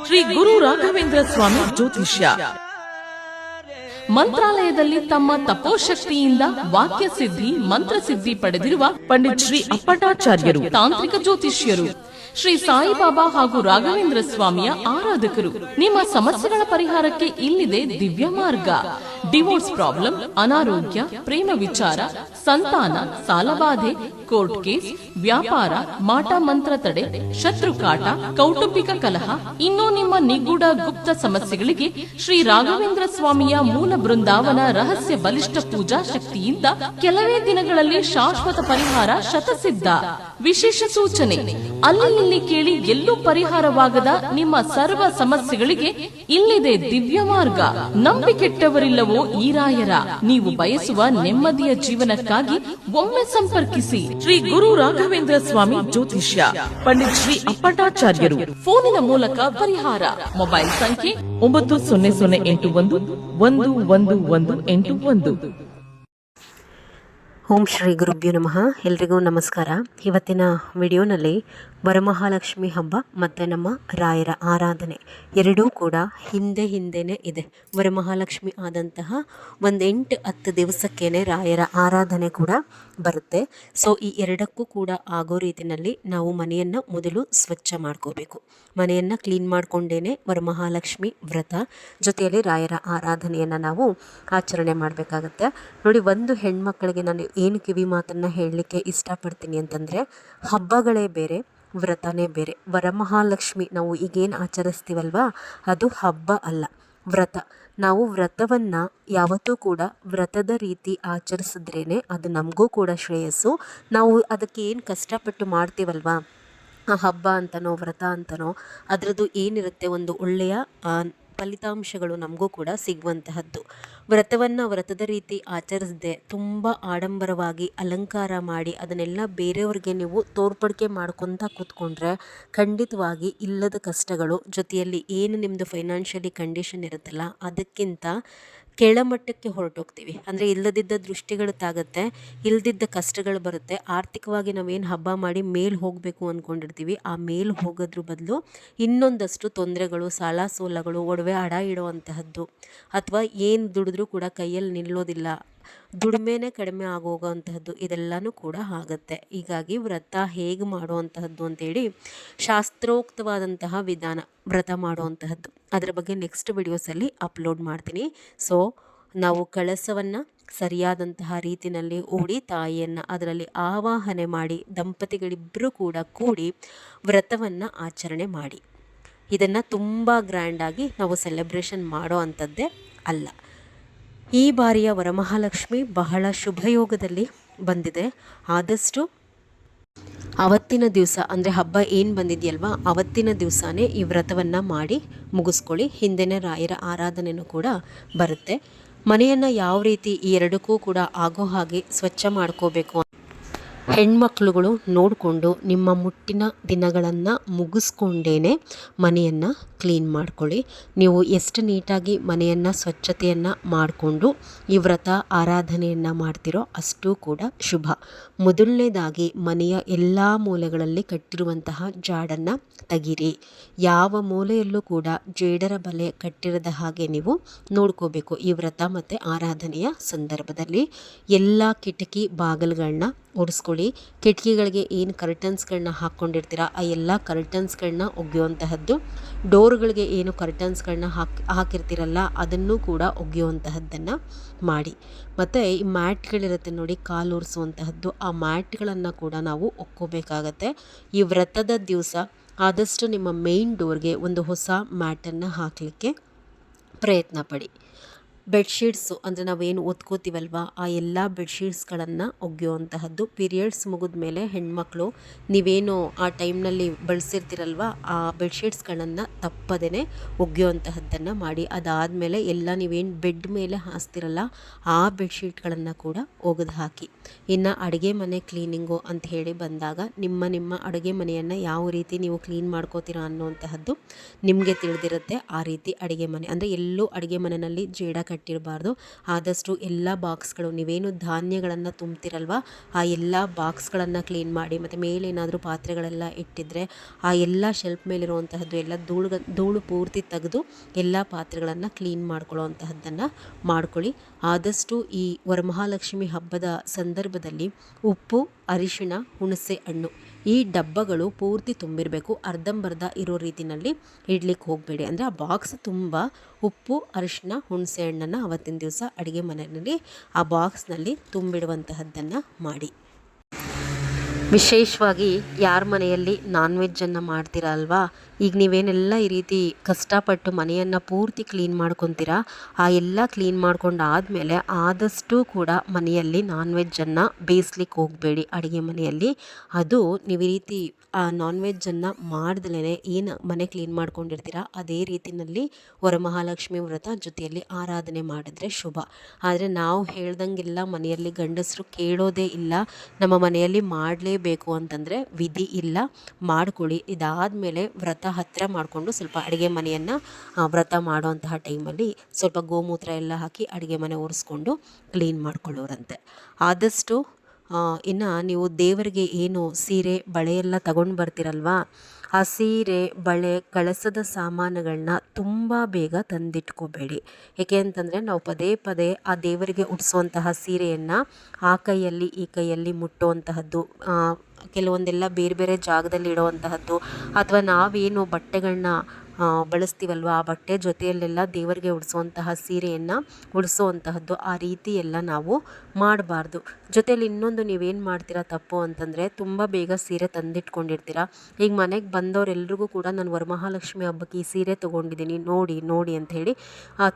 ಶ್ರೀ ಗುರು ರಾಘವೇಂದ್ರ ಸ್ವಾಮಿ ಜ್ಯೋತಿಷ್ಯ ಮಂತ್ರಾಲಯದಲ್ಲಿ ತಮ್ಮ ತಪೋಶಕ್ತಿಯಿಂದ ವಾಕ್ಯ ಸಿದ್ಧಿ ಮಂತ್ರಸಿದ್ಧಿ ಪಡೆದಿರುವ ಪಂಡಿತ್ ಶ್ರೀ ಅಪ್ಪಟಾಚಾರ್ಯರು ತಾಂತ್ರಿಕ ಜ್ಯೋತಿಷ್ಯರು. ಶ್ರೀ ಸಾಯಿಬಾಬಾ ಹಾಗೂ ರಾಘವೇಂದ್ರ ಸ್ವಾಮಿಯ ಆರಾಧಕರು. ನಿಮ್ಮ ಸಮಸ್ಯೆಗಳ ಪರಿಹಾರಕ್ಕೆ ಇಲ್ಲಿದೆ ದಿವ್ಯ ಮಾರ್ಗ. ಡಿವೋರ್ಸ್ ಪ್ರಾಬ್ಲಮ್, ಅನಾರೋಗ್ಯ, ಪ್ರೇಮ ವಿಚಾರ, ಸಂತಾನ, ಸಾಲಬಾಧೆ, ಕೋರ್ಟ್ ಕೇಸ್, ವ್ಯಾಪಾರ, ಮಾಟ ಮಂತ್ರ ತಡೆ, ಶತ್ರುಕಾಟ, ಕೌಟುಂಬಿಕ ಕಲಹ, ಇನ್ನೂ ನಿಮ್ಮ ನಿಗೂಢ ಗುಪ್ತ ಸಮಸ್ಯೆಗಳಿಗೆ ಶ್ರೀ ರಾಘವೇಂದ್ರ ಸ್ವಾಮಿಯ ಮೂಲ ಬೃಂದಾವನ ರಹಸ್ಯ ಬಲಿಷ್ಠ ಪೂಜಾ ಶಕ್ತಿಯಿಂದ ಕೆಲವೇ ದಿನಗಳಲ್ಲಿ ಶಾಶ್ವತ ಪರಿಹಾರ ಶತಸಿದ್ಧ. ವಿಶೇಷ ಸೂಚನೆ: ಅಲ್ಲಿ ಇಲ್ಲಿ ಕೇಳಿ ಎಲ್ಲೂ ಪರಿಹಾರವಾಗದ ನಿಮ್ಮ ಸರ್ವ ಸಮಸ್ಯೆಗಳಿಗೆ ಇಲ್ಲಿದೆ ದಿವ್ಯ ಮಾರ್ಗ. ನಂಬಿಕೆಟ್ಟವರಿಲ್ಲವೋ ಈ ರಾಯರ. ನೀವು ಬಯಸುವ ನೆಮ್ಮದಿಯ ಜೀವನಕ್ಕಾಗಿ ಒಮ್ಮೆ ಸಂಪರ್ಕಿಸಿ. ಶ್ರೀ ಗುರು ರಾಘವೇಂದ್ರ ಸ್ವಾಮಿ ಜ್ಯೋತಿಷ್ಯ, ಪಂಡಿತ್ ಶ್ರೀ ಅಪ್ಪಟಾಚಾರ್ಯರು. ಫೋನಿನ ಮೂಲಕ ಪರಿಹಾರ. ಮೊಬೈಲ್ ಸಂಖ್ಯೆ 9008111181. ಓಂ ಶ್ರೀ ಗುರುಭ್ಯೋ ನಮಃ. ಎಲ್ರಿಗೂ ನಮಸ್ಕಾರ. ಇವತ್ತಿನ ವಿಡಿಯೋನಲ್ಲಿ ವರಮಹಾಲಕ್ಷ್ಮಿ ಹಬ್ಬ ಮತ್ತು ನಮ್ಮ ರಾಯರ ಆರಾಧನೆ ಎರಡೂ ಕೂಡ ಹಿಂದೆನೇ ಇದೆ. ವರಮಹಾಲಕ್ಷ್ಮಿ ಆದಂತಹ ಒಂದು 8-10 ದಿವಸಕ್ಕೇನೆ ರಾಯರ ಆರಾಧನೆ ಕೂಡ ಬರುತ್ತೆ. ಸೊ ಈ ಎರಡಕ್ಕೂ ಕೂಡ ಆಗೋ ರೀತಿಯಲ್ಲಿ ನಾವು ಮನೆಯನ್ನು ಮೊದಲು ಸ್ವಚ್ಛ ಮಾಡ್ಕೋಬೇಕು. ಮನೆಯನ್ನು ಕ್ಲೀನ್ ಮಾಡಿಕೊಂಡೇನೆ ವರಮಹಾಲಕ್ಷ್ಮಿ ವ್ರತ ಜೊತೆಯಲ್ಲಿ ರಾಯರ ಆರಾಧನೆಯನ್ನು ನಾವು ಆಚರಣೆ ಮಾಡಬೇಕಾಗತ್ತೆ. ನೋಡಿ, ಒಂದು ಹೆಣ್ಮಕ್ಳಿಗೆ ನಾನು ಏನು ಕಿವಿ ಮಾತನ್ನು ಹೇಳಲಿಕ್ಕೆ ಇಷ್ಟಪಡ್ತೀನಿ ಅಂತಂದರೆ, ಹಬ್ಬಗಳೇ ಬೇರೆ, ವ್ರತನೇ ಬೇರೆ. ವರಮಹಾಲಕ್ಷ್ಮಿ ನಾವು ಈಗೇನು ಆಚರಿಸ್ತೀವಲ್ವಾ, ಅದು ಹಬ್ಬ ಅಲ್ಲ, ವ್ರತ. ನಾವು ವ್ರತವನ್ನು ಯಾವತ್ತೂ ಕೂಡ ವ್ರತದ ರೀತಿ ಆಚರಿಸಿದ್ರೇ ಅದು ನಮಗೂ ಕೂಡ ಶ್ರೇಯಸ್ಸು. ನಾವು ಅದಕ್ಕೆ ಏನು ಕಷ್ಟಪಟ್ಟು ಮಾಡ್ತೀವಲ್ವಾ, ಹಬ್ಬ ಅಂತನೋ ವ್ರತ ಅಂತನೋ, ಅದರದ್ದು ಏನಿರುತ್ತೆ ಒಂದು ಒಳ್ಳೆಯ ಫಲಿತಾಂಶಗಳು ನಮಗೂ ಕೂಡ ಸಿಗುವಂತಹದ್ದು. ವ್ರತವನ್ನು ವ್ರತದ ರೀತಿ ಆಚರಿಸದೆ ತುಂಬ ಆಡಂಬರವಾಗಿ ಅಲಂಕಾರ ಮಾಡಿ ಅದನ್ನೆಲ್ಲ ಬೇರೆಯವ್ರಿಗೆ ನೀವು ತೋರ್ಪಡಿಕೆ ಮಾಡ್ಕೊತ ಕೂತ್ಕೊಂಡ್ರೆ ಖಂಡಿತವಾಗಿ ಇಲ್ಲದ ಕಷ್ಟಗಳು, ಜೊತೆಯಲ್ಲಿ ಏನು ನಿಮ್ಮದು ಫೈನಾನ್ಷಿಯಲಿ ಕಂಡೀಷನ್ ಇರುತ್ತಲ್ಲ ಅದಕ್ಕಿಂತ ಕೆಳಮಟ್ಟಕ್ಕೆ ಹೊರಟೋಗ್ತೀವಿ. ಅಂದರೆ ಇಲ್ಲದಿದ್ದ ದೃಷ್ಟಿಗಳು ತಾಗುತ್ತೆ, ಇಲ್ಲದಿದ್ದ ಕಷ್ಟಗಳು ಬರುತ್ತೆ. ಆರ್ಥಿಕವಾಗಿ ನಾವೇನು ಹಬ್ಬ ಮಾಡಿ ಮೇಲೆ ಹೋಗಬೇಕು ಅಂದ್ಕೊಂಡಿರ್ತೀವಿ, ಆ ಮೇಲೆ ಹೋಗೋದ್ರ ಬದಲು ಇನ್ನೊಂದಷ್ಟು ತೊಂದರೆಗಳು, ಸಾಲ ಸೋಲಗಳು, ಒಡವೆ ಅಡ ಇಡುವಂತಹದ್ದು, ಅಥವಾ ಏನು ದುಡಿದ್ರೂ ಕೂಡ ಕೈಯಲ್ಲಿ ನಿಲ್ಲೋದಿಲ್ಲ, ದುಡಿಮೆನೇ ಕಡಿಮೆ ಆಗೋಗೋವಂತಹದ್ದು, ಇದೆಲ್ಲನೂ ಕೂಡ ಆಗುತ್ತೆ. ಹೀಗಾಗಿ ವ್ರತ ಹೇಗೆ ಮಾಡುವಂತಹದ್ದು ಅಂತೇಳಿ ಶಾಸ್ತ್ರೋಕ್ತವಾದಂತಹ ವಿಧಾನ ವ್ರತ ಮಾಡುವಂತಹದ್ದು, ಅದರ ಬಗ್ಗೆ ನೆಕ್ಸ್ಟ್ ವಿಡಿಯೋಸಲ್ಲಿ ಅಪ್ಲೋಡ್ ಮಾಡ್ತೀನಿ. ಸೊ ನಾವು ಕಳಸವನ್ನು ಸರಿಯಾದಂತಹ ರೀತಿಯಲ್ಲಿ ಹೂಡಿ ತಾಯಿಯನ್ನು ಅದರಲ್ಲಿ ಆವಾಹನೆ ಮಾಡಿ ದಂಪತಿಗಳಿಬ್ಬರೂ ಕೂಡ ಕೂಡಿ ವ್ರತವನ್ನು ಆಚರಣೆ ಮಾಡಿ. ಇದನ್ನು ತುಂಬ ಗ್ರ್ಯಾಂಡಾಗಿ ನಾವು ಸೆಲೆಬ್ರೇಷನ್ ಮಾಡೋ ಅಂಥದ್ದೇ ಅಲ್ಲ. ಈ ಬಾರಿಯ ವರಮಹಾಲಕ್ಷ್ಮಿ ಬಹಳ ಶುಭಯೋಗದಲ್ಲಿ ಬಂದಿದೆ. ಆದಷ್ಟು ಅವತ್ತಿನ ದಿವಸ, ಅಂದರೆ ಹಬ್ಬ ಏನು ಬಂದಿದೆಯಲ್ವ ಅವತ್ತಿನ ದಿವಸನೇ ಈ ವ್ರತವನ್ನು ಮಾಡಿ ಮುಗಿಸ್ಕೊಳ್ಳಿ. ಹಿಂದೆನೇ ರಾಯರ ಆರಾಧನೆಯೂ ಕೂಡ ಬರುತ್ತೆ. ಮನೆಯನ್ನು ಯಾವ ರೀತಿ ಈ ಎರಡಕ್ಕೂ ಕೂಡ ಆಗೋ ಹಾಗೆ ಸ್ವಚ್ಛ ಮಾಡ್ಕೋಬೇಕು ಹೆಣ್ಮಕ್ಳುಗಳು ನೋಡಿಕೊಂಡು ನಿಮ್ಮ ಮುಟ್ಟಿನ ದಿನಗಳನ್ನು ಮುಗಿಸ್ಕೊಂಡೇ ಮನೆಯನ್ನು ಕ್ಲೀನ್ ಮಾಡ್ಕೊಳ್ಳಿ. ನೀವು ಎಷ್ಟು ನೀಟಾಗಿ ಮನೆಯನ್ನು ಸ್ವಚ್ಛತೆಯನ್ನು ಮಾಡಿಕೊಂಡು ಈ ವ್ರತ ಆರಾಧನೆಯನ್ನು ಮಾಡ್ತಿರೋ ಅಷ್ಟೂ ಕೂಡ ಶುಭ. ಮೊದಲನೇದಾಗಿ ಮನೆಯ ಎಲ್ಲ ಮೂಲೆಗಳಲ್ಲಿ ಕಟ್ಟಿರುವಂತಹ ಜಾಡನ್ನು ತೆಗೀರಿ. ಯಾವ ಮೂಲೆಯಲ್ಲೂ ಕೂಡ ಜೇಡರ ಬಲೆ ಕಟ್ಟಿರದ ಹಾಗೆ ನೀವು ನೋಡ್ಕೋಬೇಕು. ಈ ವ್ರತ ಮತ್ತು ಆರಾಧನೆಯ ಸಂದರ್ಭದಲ್ಲಿ ಎಲ್ಲ ಕಿಟಕಿ ಬಾಗಿಲುಗಳನ್ನ ಒರೆಸ್ಕೊಳ್ಳಿ. ಕಿಟಕಿಗಳಿಗೆ ಏನು ಕರ್ಟನ್ಸ್ಗಳನ್ನ ಹಾಕ್ಕೊಂಡಿರ್ತೀರ ಆ ಎಲ್ಲ ಕರ್ಟನ್ಸ್ಗಳನ್ನ ಒಗೆಯುವಂತಹದ್ದು, ಡೋರ್ಗಳಿಗೆ ಏನು ಕರ್ಟನ್ಸ್ಗಳನ್ನ ಹಾಕಿರ್ತೀರಲ್ಲ ಅದನ್ನು ಕೂಡ ಒಗೆಯುವಂತಹದ್ದನ್ನು ಮಾಡಿ. ಮತ್ತು ಈ ಮ್ಯಾಟ್ಗಳಿರುತ್ತೆ ನೋಡಿ, ಕಾಲು ಒರೆಸುವಂತಹದ್ದು, ಆ ಮ್ಯಾಟ್ಗಳನ್ನು ಕೂಡ ನಾವು ಒಕ್ಕೋಬೇಕಾಗತ್ತೆ. ಈ ವ್ರತದ ದಿವಸ ಆದಷ್ಟು ನಿಮ್ಮ ಮೇನ್ ಡೋರ್ಗೆ ಒಂದು ಹೊಸ ಮ್ಯಾಟನ್ನು ಹಾಕಲಿಕ್ಕೆ ಪ್ರಯತ್ನ ಪಡಿ. ಬೆಡ್ಶೀಟ್ಸು ಅಂದರೆ ನಾವೇನು ಓದ್ಕೋತೀವಲ್ವ ಆ ಎಲ್ಲ ಬೆಡ್ಶೀಟ್ಸ್ಗಳನ್ನು ಒಗೆಯುವಂತಹದ್ದು. ಪೀರಿಯಡ್ಸ್ ಮುಗಿದ ಮೇಲೆ ಹೆಣ್ಮಕ್ಳು ನೀವೇನು ಆ ಟೈಮ್ನಲ್ಲಿ ಬಳಸಿರ್ತೀರಲ್ವ ಆ ಬೆಡ್ಶೀಟ್ಸ್ಗಳನ್ನು ತಪ್ಪದೇ ಒಗೆಯುವಂತಹದ್ದನ್ನು ಮಾಡಿ. ಅದಾದಮೇಲೆ ಎಲ್ಲ ನೀವೇನು ಬೆಡ್ ಮೇಲೆ ಹಾಸ್ತಿರಲ್ಲ ಆ ಬೆಡ್ಶೀಟ್ಗಳನ್ನು ಕೂಡ ಒಗೆದು ಹಾಕಿ. ಇನ್ನು ಅಡುಗೆ ಮನೆ ಕ್ಲೀನಿಂಗು ಅಂತ ಹೇಳಿ ಬಂದಾಗ ನಿಮ್ಮ ಅಡುಗೆ ಮನೆಯನ್ನು ಯಾವ ರೀತಿ ನೀವು ಕ್ಲೀನ್ ಮಾಡ್ಕೋತೀರಾ ಅನ್ನುವಂತಹದ್ದು ನಿಮಗೆ ತಿಳಿದಿರುತ್ತೆ. ಆ ರೀತಿ ಅಡುಗೆ ಮನೆ ಅಂದರೆ ಎಲ್ಲೂ ಅಡುಗೆ ಮನೆಯಲ್ಲಿ ಜೇಡ ಕಟ್ಟಿರಬಾರ್ದು. ಆದಷ್ಟು ಎಲ್ಲ ಬಾಕ್ಸ್ಗಳು ನೀವೇನು ಧಾನ್ಯಗಳನ್ನು ತುಂಬ್ತಿರಲ್ವ ಆ ಎಲ್ಲ ಬಾಕ್ಸ್ಗಳನ್ನು ಕ್ಲೀನ್ ಮಾಡಿ, ಮತ್ತು ಮೇಲೇನಾದರೂ ಪಾತ್ರೆಗಳೆಲ್ಲ ಇಟ್ಟಿದ್ರೆ ಆ ಎಲ್ಲ ಶೆಲ್ಫ್ ಮೇಲಿರುವಂತಹದ್ದು ಎಲ್ಲ ಧೂಳು ಪೂರ್ತಿ ತೆಗೆದು ಎಲ್ಲ ಪಾತ್ರೆಗಳನ್ನು ಕ್ಲೀನ್ ಮಾಡ್ಕೊಳ್ಳೋ ಅಂತಹದ್ದನ್ನು ಮಾಡ್ಕೊಳ್ಳಿ. ಆದಷ್ಟು ಈ ವರಮಹಾಲಕ್ಷ್ಮಿ ಹಬ್ಬದ ಸಂದರ್ಭದಲ್ಲಿ ಉಪ್ಪು, ಅರಿಶಿಣ, ಹುಣಸೆ ಹಣ್ಣು ಈ ಡಬ್ಬಗಳು ಪೂರ್ತಿ ತುಂಬಿರಬೇಕು. ಅರ್ಧಂಬರ್ಧ ಇರೋ ರೀತಿಯಲ್ಲಿ ಇಡ್ಲಿಕ್ಕೆ ಹೋಗಬೇಡಿ. ಅಂದರೆ ಆ ಬಾಕ್ಸ್ ತುಂಬ ಉಪ್ಪು, ಅರಿಶಿಣ, ಹುಣಸೆ ಹಣ್ಣನ್ನು ಅವತ್ತಿನ ದಿವಸ ಅಡುಗೆ ಮನೆಯಲ್ಲಿ ಆ ಬಾಕ್ಸ್ನಲ್ಲಿ ತುಂಬಿಡುವಂತಹದ್ದನ್ನು ಮಾಡಿ. ವಿಶೇಷವಾಗಿ ಯಾರ ಮನೆಯಲ್ಲಿ ನಾನ್ ವೆಜ್ಜನ್ನು ಮಾಡ್ತೀರಾ ಅಲ್ವಾ, ಈಗ ನೀವೇನೆಲ್ಲ ಈ ರೀತಿ ಕಷ್ಟಪಟ್ಟು ಮನೆಯನ್ನು ಪೂರ್ತಿ ಕ್ಲೀನ್ ಮಾಡ್ಕೊತೀರಾ, ಆ ಎಲ್ಲ ಕ್ಲೀನ್ ಮಾಡ್ಕೊಂಡಾದಮೇಲೆ ಆದಷ್ಟು ಕೂಡ ಮನೆಯಲ್ಲಿ ನಾನ್ ವೆಜ್ಜನ್ನು ಬೇಯಿಸ್ಲಿಕ್ಕೆ ಹೋಗಬೇಡಿ. ಅಡುಗೆ ಮನೆಯಲ್ಲಿ ಅದು ನೀವು ಈ ರೀತಿ ಆ ನಾನ್ ವೆಜ್ಜನ್ನು ಮಾಡ್ದಲೇ ಏನು ಮನೆ ಕ್ಲೀನ್ ಮಾಡ್ಕೊಂಡಿರ್ತೀರ ಅದೇ ರೀತಿಯಲ್ಲಿ ವರಮಹಾಲಕ್ಷ್ಮಿ ವ್ರತ ಜೊತೆಯಲ್ಲಿ ಆರಾಧನೆ ಮಾಡಿದ್ರೆ ಶುಭ. ಆದರೆ ನಾವು ಹೇಳ್ದಂಗೆಲ್ಲ ಮನೆಯಲ್ಲಿ ಗಂಡಸರು ಕೇಳೋದೇ ಇಲ್ಲ. ನಮ್ಮ ಮನೆಯಲ್ಲಿ ಮಾಡಲೇಬೇಕು ಅಂತಂದರೆ ವಿಧಿ ಇಲ್ಲ, ಮಾಡ್ಕೊಳ್ಳಿ. ಇದಾದಮೇಲೆ ವ್ರತ ಹತ್ತಿರ ಮಾಡಿಕೊಂಡು ಸ್ವಲ್ಪ ಅಡುಗೆ ಮನೆಯನ್ನು ವ್ರತ ಮಾಡೋಂತಹ ಟೈಮಲ್ಲಿ ಸ್ವಲ್ಪ ಗೋಮೂತ್ರ ಎಲ್ಲ ಹಾಕಿ ಅಡುಗೆ ಮನೆ ಒರೆಸ್ಕೊಂಡು ಕ್ಲೀನ್ ಮಾಡ್ಕೊಳ್ಳೋರಂತೆ. ಆದಷ್ಟು ಇನ್ನು ನೀವು ದೇವರಿಗೆ ಏನು ಸೀರೆ ಬಳೆ ಎಲ್ಲ ತಗೊಂಡು ಬರ್ತೀರಲ್ವ, ಆ ಸೀರೆ ಬಳೆ ಕಳಸದ ಸಾಮಾನುಗಳನ್ನ ತುಂಬ ಬೇಗ ತಂದಿಟ್ಕೋಬೇಡಿ. ಏಕೆ ಅಂತಂದರೆ ನಾವು ಪದೇ ಪದೇ ಆ ದೇವರಿಗೆ ಉಡಿಸುವಂತಹ ಸೀರೆಯನ್ನು ಆ ಕೈಯಲ್ಲಿ ಈ ಕೈಯಲ್ಲಿ ಮುಟ್ಟುವಂತಹದ್ದು, ಕೆಲವೊಂದೆಲ್ಲ ಬೇರೆ ಬೇರೆ ಜಾಗದಲ್ಲಿ ಇಡುವಂತಹದ್ದು, ಅಥವಾ ನಾವೇನು ಬಟ್ಟೆಗಳನ್ನ ಬಳಸ್ತೀವಲ್ವ ಆ ಬಟ್ಟೆ ಜೊತೆಯಲ್ಲೆಲ್ಲ ದೇವರಿಗೆ ಉಡಿಸುವಂತಹ ಸೀರೆಯನ್ನು ಉಡಿಸುವಂತಹದ್ದು, ಆ ರೀತಿ ಎಲ್ಲ ನಾವು ಮಾಡಬಾರ್ದು. ಜೊತೆಯಲ್ಲಿ ಇನ್ನೊಂದು ನೀವೇನು ಮಾಡ್ತೀರಾ ತಪ್ಪು ಅಂತಂದರೆ, ತುಂಬ ಬೇಗ ಸೀರೆ ತಂದಿಟ್ಕೊಂಡಿರ್ತೀರ. ಈಗ ಮನೆಗೆ ಬಂದವರೆಲ್ರಿಗೂ ಕೂಡ ನಾನು ವರಮಹಾಲಕ್ಷ್ಮಿ ಹಬ್ಬಕ್ಕೆ ಈ ಸೀರೆ ತೊಗೊಂಡಿದ್ದೀನಿ ನೋಡಿ ನೋಡಿ ಅಂತ ಹೇಳಿ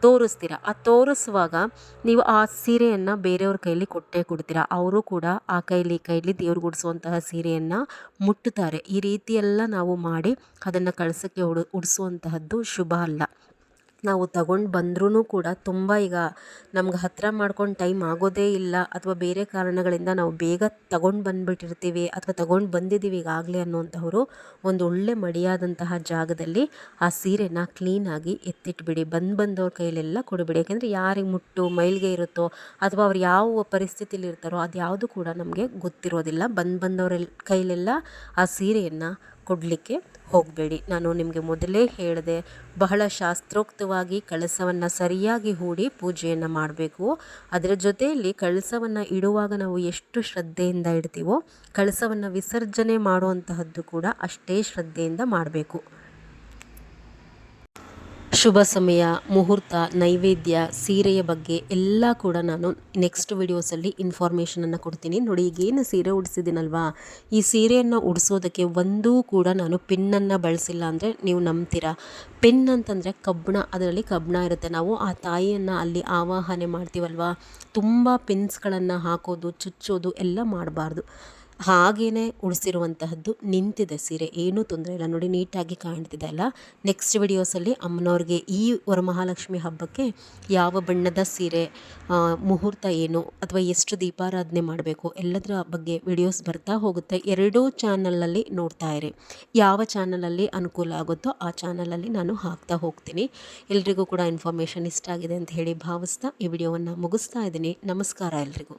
ತೋರಿಸ್ತೀರ. ಆ ತೋರಿಸುವಾಗ ನೀವು ಆ ಸೀರೆಯನ್ನು ಬೇರೆಯವ್ರ ಕೈಲಿ ಕೊಟ್ಟೇ ಕೊಡ್ತೀರಾ. ಅವರು ಕೂಡ ಆ ಕೈಲಿ ದೇವ್ರಿಗೆ ಉಡಿಸುವಂತಹ ಸೀರೆಯನ್ನು ಮುಟ್ಟುತ್ತಾರೆ. ಈ ರೀತಿಯೆಲ್ಲ ನಾವು ಮಾಡಿ ಅದನ್ನು ಕಳಸಕ್ಕೆ ಉಡಿಸುವಂತಹದ್ದು ಶುಭ ಅಲ್ಲ. ನಾವು ತಗೊಂಡು ಬಂದ್ರೂ ಕೂಡ ತುಂಬ ಈಗ ನಮ್ಗೆ ಹತ್ತಿರ ಮಾಡ್ಕೊಂಡು ಟೈಮ್ ಆಗೋದೇ ಇಲ್ಲ, ಅಥವಾ ಬೇರೆ ಕಾರಣಗಳಿಂದ ನಾವು ಬೇಗ ತಗೊಂಡು ಬಂದುಬಿಟ್ಟಿರ್ತೀವಿ ಅಥವಾ ತಗೊಂಡು ಬಂದಿದ್ದೀವಿ ಈಗಾಗಲೇ ಅನ್ನುವಂಥವ್ರು ಒಂದು ಒಳ್ಳೆ ಮಡಿಯಾದಂತಹ ಜಾಗದಲ್ಲಿ ಆ ಸೀರೆನ ಕ್ಲೀನಾಗಿ ಎತ್ತಿಟ್ಬಿಡಿ. ಬಂದವ್ರ ಕೈಲೆಲ್ಲ ಕೊಡಬೇಡಿ. ಯಾಕೆಂದರೆ ಯಾರಿಗೆ ಮುಟ್ಟು ಮೈಲಿಗೆ ಇರುತ್ತೋ ಅಥವಾ ಅವ್ರು ಯಾವ ಪರಿಸ್ಥಿತಿಲಿ ಇರ್ತಾರೋ ಅದು ಯಾವುದು ಕೂಡ ನಮಗೆ ಗೊತ್ತಿರೋದಿಲ್ಲ. ಬಂದವರ ಕೈಲೆಲ್ಲ ಆ ಸೀರೆಯನ್ನು ಕೊಡಲಿಕ್ಕೆ ಹೋಗಬೇಡಿ. ನಾನು ನಿಮಗೆ ಮೊದಲೇ ಹೇಳಿದೆ, ಬಹಳ ಶಾಸ್ತ್ರೋಕ್ತವಾಗಿ ಕಳಸವನ್ನು ಸರಿಯಾಗಿ ಹೂಡಿ ಪೂಜೆಯನ್ನು ಮಾಡಬೇಕು. ಅದರ ಜೊತೆಯಲ್ಲಿ ಕಳಸವನ್ನು ಇಡುವಾಗ ನಾವು ಎಷ್ಟು ಶ್ರದ್ಧೆಯಿಂದ ಇಡ್ತೀವೋ ಕಳಸವನ್ನು ವಿಸರ್ಜನೆ ಮಾಡುವಂತಹದ್ದು ಕೂಡ ಅಷ್ಟೇ ಶ್ರದ್ಧೆಯಿಂದ ಮಾಡಬೇಕು. ಶುಭ ಸಮಯ, ಮುಹೂರ್ತ, ನೈವೇದ್ಯ, ಸೀರೆಯ ಬಗ್ಗೆ ಎಲ್ಲ ಕೂಡ ನಾನು ನೆಕ್ಸ್ಟ್ ವಿಡಿಯೋಸಲ್ಲಿ ಇನ್ಫಾರ್ಮೇಷನನ್ನು ಕೊಡ್ತೀನಿ. ನೋಡಿ, ಈಗೇನು ಸೀರೆ ಉಡಿಸಿದ್ದೀನಲ್ವಾ, ಈ ಸೀರೆಯನ್ನು ಉಡಿಸೋದಕ್ಕೆ ಒಂದೂ ಕೂಡ ನಾನು ಪಿನ್ನನ್ನು ಬಳಸಿಲ್ಲ ಅಂದರೆ ನೀವು ನಂಬ್ತೀರಾ. ಪಿನ್ ಅಂತಂದರೆ ಕಬ್ಬಣ, ಅದರಲ್ಲಿ ಕಬ್ಬಣ ಇರುತ್ತೆ. ನಾವು ಆ ತಾಯಿಯನ್ನು ಅಲ್ಲಿ ಆವಾಹನೆ ಮಾಡ್ತೀವಲ್ವ, ತುಂಬ ಪಿನ್ಸ್ಗಳನ್ನು ಹಾಕೋದು ಚುಚ್ಚೋದು ಎಲ್ಲ ಮಾಡಬಾರ್ದು. ಹಾಗೇ ಉಡಿಸಿರುವಂತಹದ್ದು ನಿಂತಿದೆ ಸೀರೆ, ಏನೂ ತೊಂದರೆ ಇಲ್ಲ. ನೋಡಿ, ನೀಟಾಗಿ ಕಾಣ್ತಿದೆ ಅಲ್ಲ. ನೆಕ್ಸ್ಟ್ ವಿಡಿಯೋಸಲ್ಲಿ ಅಮ್ಮನವ್ರಿಗೆ ಈ ವರಮಹಾಲಕ್ಷ್ಮಿ ಹಬ್ಬಕ್ಕೆ ಯಾವ ಬಣ್ಣದ ಸೀರೆ, ಮುಹೂರ್ತ ಏನು, ಅಥವಾ ಎಷ್ಟು ದೀಪಾರಾಧನೆ ಮಾಡಬೇಕು ಎಲ್ಲದರ ಬಗ್ಗೆ ವಿಡಿಯೋಸ್ ಬರ್ತಾ ಹೋಗುತ್ತೆ. ಎರಡೂ ಚಾನಲಲ್ಲಿ ನೋಡ್ತಾ ಇರಿ. ಯಾವ ಚಾನಲಲ್ಲಿ ಅನುಕೂಲ ಆಗುತ್ತೋ ಆ ಚಾನಲಲ್ಲಿ ನಾನು ಹಾಕ್ತಾ ಹೋಗ್ತೀನಿ. ಎಲ್ರಿಗೂ ಕೂಡ ಇನ್ಫಾರ್ಮೇಷನ್ ಇಷ್ಟ ಆಗಿದೆ ಅಂತ ಹೇಳಿ ಭಾವಿಸ್ತಾ ಈ ವಿಡಿಯೋವನ್ನು ಮುಗಿಸ್ತಾ ಇದ್ದೀನಿ. ನಮಸ್ಕಾರ ಎಲ್ರಿಗೂ.